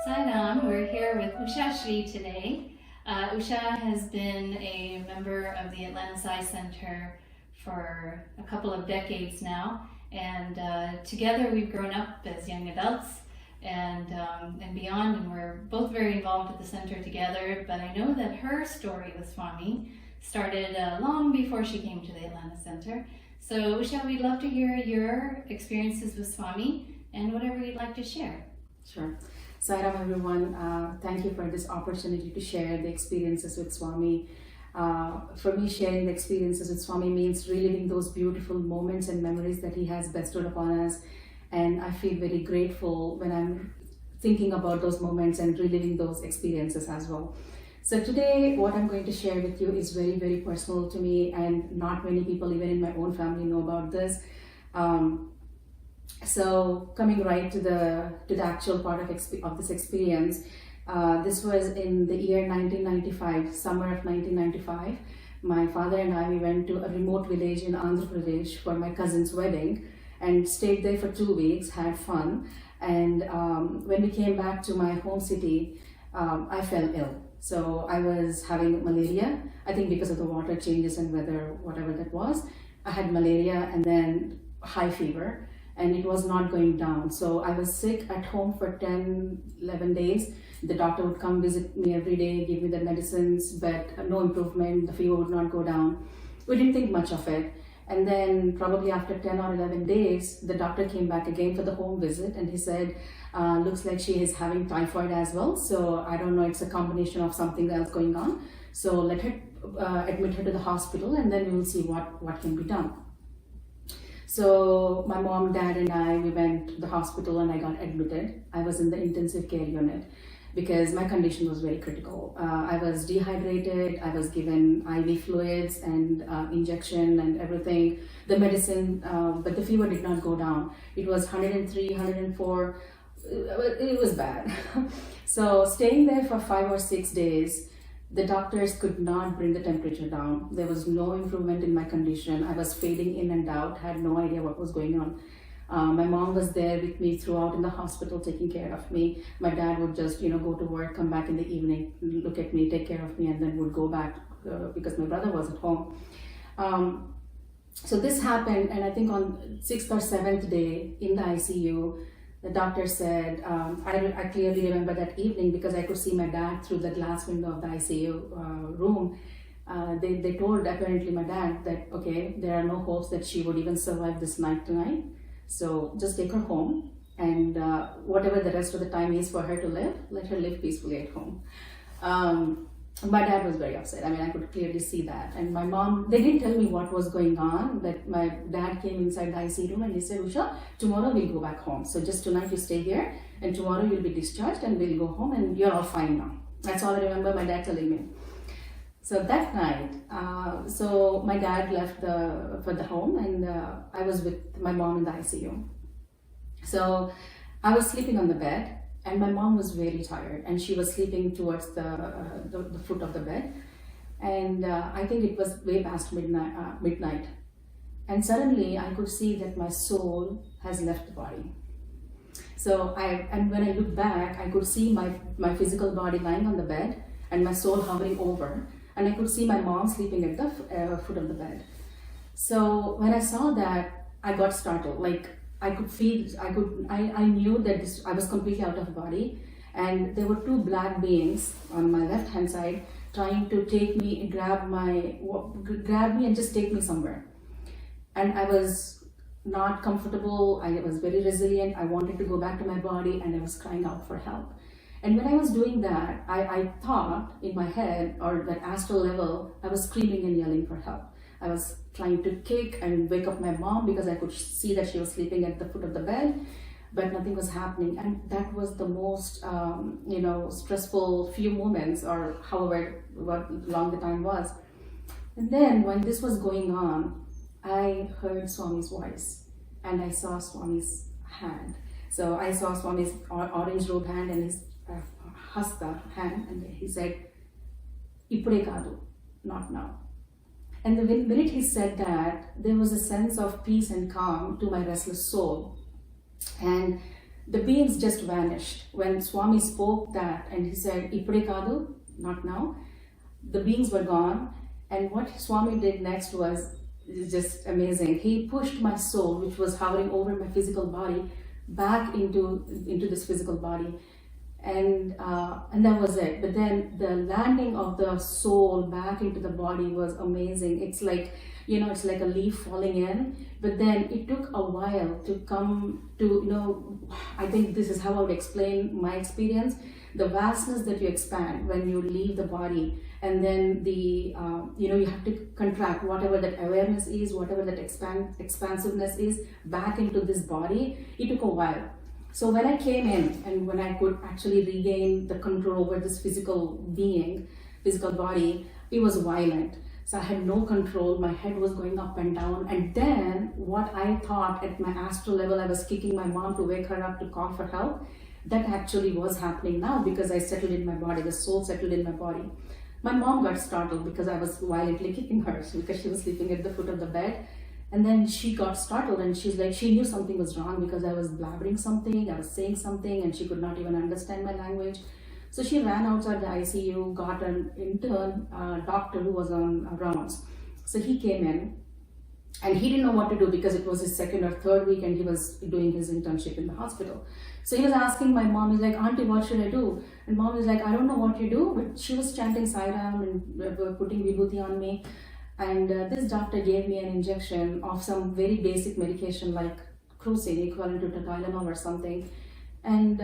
Sainam, we're here with Usha Shri today. Usha has been a member of the Atlanta Sai Center for a couple of decades now, and together we've grown up as young adults and beyond, and we're both very involved at the center together. But I know that her story with Swami started long before she came to the Atlanta Center. So Usha, we'd love to hear your experiences with Swami and whatever you'd like to share. Sure. Sairam everyone, thank you for this opportunity to share the experiences with Swami. For me, sharing the experiences with Swami means reliving those beautiful moments and memories that he has bestowed upon us. And I feel very grateful when I'm thinking about those moments and reliving those experiences as well. So today, what I'm going to share with you is very, very personal to me, and not many people, even in my own family, know about this. So coming right to the actual part of this experience, this was in the year 1995, summer of 1995. My father and I, we went to a remote village in Andhra Pradesh for my cousin's wedding and stayed there for 2 weeks, had fun. And when we came back to my home city, I fell ill. So I was having malaria, I think because of the water changes and weather, whatever that was. I had malaria and then high fever, and it was not going down. So I was sick at home for 10, 11 days. The doctor would come visit me every day, give me the medicines, but no improvement, the fever would not go down. We didn't think much of it. And then probably after 10 or 11 days, the doctor came back again for the home visit, and he said, looks like she is having typhoid as well. So I don't know, it's a combination of something else going on. So let her admit her to the hospital, and then we will see what can be done. So my mom, dad and I, we went to the hospital and I got admitted. I was in the intensive care unit because my condition was very critical. I was dehydrated, I was given IV fluids and injection and everything, the medicine, but the fever did not go down. It was 103, 104, it was bad. So staying there for 5 or 6 days, the doctors could not bring the temperature down. There was no improvement in my condition. I was fading in and out, had no idea what was going on. My mom was there with me throughout in the hospital, taking care of me. My dad would just, go to work, come back in the evening, look at me, take care of me, and then would go back because my brother was at home. So this happened, and I think on 6th or 7th day in the ICU, the doctor said, I clearly remember that evening because I could see my dad through the glass window of the ICU room. They told apparently my dad that, okay, there are no hopes that she would even survive this night tonight. So just take her home, and whatever the rest of the time is for her to live, let her live peacefully at home. My dad was very upset. I mean, I could clearly see that. And my mom, they didn't tell me what was going on, but my dad came inside the ICU room and he said, Usha, tomorrow we'll go back home. So just tonight you stay here, and tomorrow you'll be discharged and we'll go home and you're all fine now. That's all I remember my dad telling me. So that night, so my dad left for the home, and I was with my mom in the ICU. So I was sleeping on the bed, and my mom was very tired, and she was sleeping towards the foot of the bed. And I think it was way past midnight. And suddenly I could see that my soul has left the body. So and when I looked back, I could see my physical body lying on the bed and my soul hovering over. And I could see my mom sleeping at the foot of the bed. So when I saw that, I got startled. Like I could feel, I knew that I was completely out of body. And there were 2 black beings on my left hand side trying to take me, grab me and just take me somewhere. And I was not comfortable. I was very resilient. I wanted to go back to my body, and I was crying out for help. And when I was doing that, I thought in my head, or that astral level, I was screaming and yelling for help. I was trying to kick and wake up my mom because I could see that she was sleeping at the foot of the bed, but nothing was happening. And that was the most, stressful few moments, or however long the time was. And then when this was going on, I heard Swami's voice, and I saw Swami's hand. So I saw Swami's orange robe hand and his hasta hand, and he said, "Ipude kaadu, not now." And the minute he said that, there was a sense of peace and calm to my restless soul. And the beings just vanished. When Swami spoke that and he said, Ippude kaadu, not now, the beings were gone. And what Swami did next was just amazing. He pushed my soul, which was hovering over my physical body, back into this physical body. And that was it. But then the landing of the soul back into the body was amazing. It's like, it's like a leaf falling in. But then it took a while to come to, I think this is how I would explain my experience. The vastness that you expand when you leave the body, and then the, you have to contract whatever that awareness is, whatever that expansiveness is, back into this body. It took a while. So when I came in and when I could actually regain the control over this physical being, physical body, it was violent. So I had no control, my head was going up and down. And then what I thought at my astral level, I was kicking my mom to wake her up to call for help. That actually was happening now because I settled in my body, the soul settled in my body. My mom got startled because I was violently kicking her because she was sleeping at the foot of the bed. And then she got startled and she's like, she knew something was wrong because I was blabbering something, I was saying something, and she could not even understand my language. So she ran outside the ICU, got an intern doctor who was on rounds. So he came in and he didn't know what to do because it was his second or third week and he was doing his internship in the hospital. So he was asking my mom, he's like, Auntie, what should I do? And mom is like, I don't know what you do, but she was chanting Sai Ram and putting vibhuti on me. And this doctor gave me an injection of some very basic medication like Crocin, equivalent to Tylenol or something. And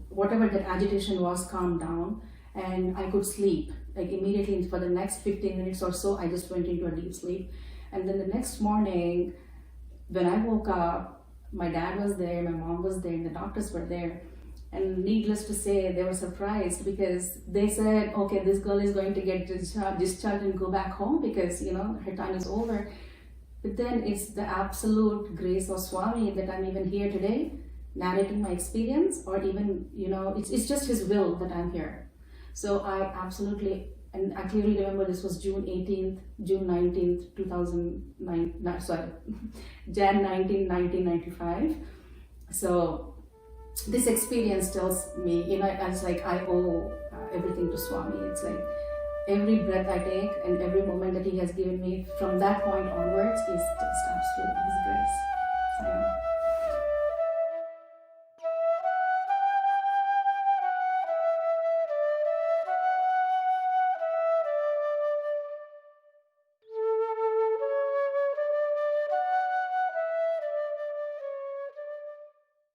whatever the agitation was calmed down, and I could sleep. Like immediately for the next 15 minutes or so, I just went into a deep sleep. And then the next morning, when I woke up, my dad was there, my mom was there, and the doctors were there. And needless to say, they were surprised because they said, okay, this girl is going to get discharged and go back home because, her time is over. But then it's the absolute grace of Swami that I'm even here today, narrating my experience, or even, it's just his will that I'm here. So I absolutely, and I clearly remember this was June 19th, 2009, Jan 19, 1995. So this experience tells me, it's like I owe everything to Swami. It's like every breath I take and every moment that he has given me from that point onwards is just absolute his grace.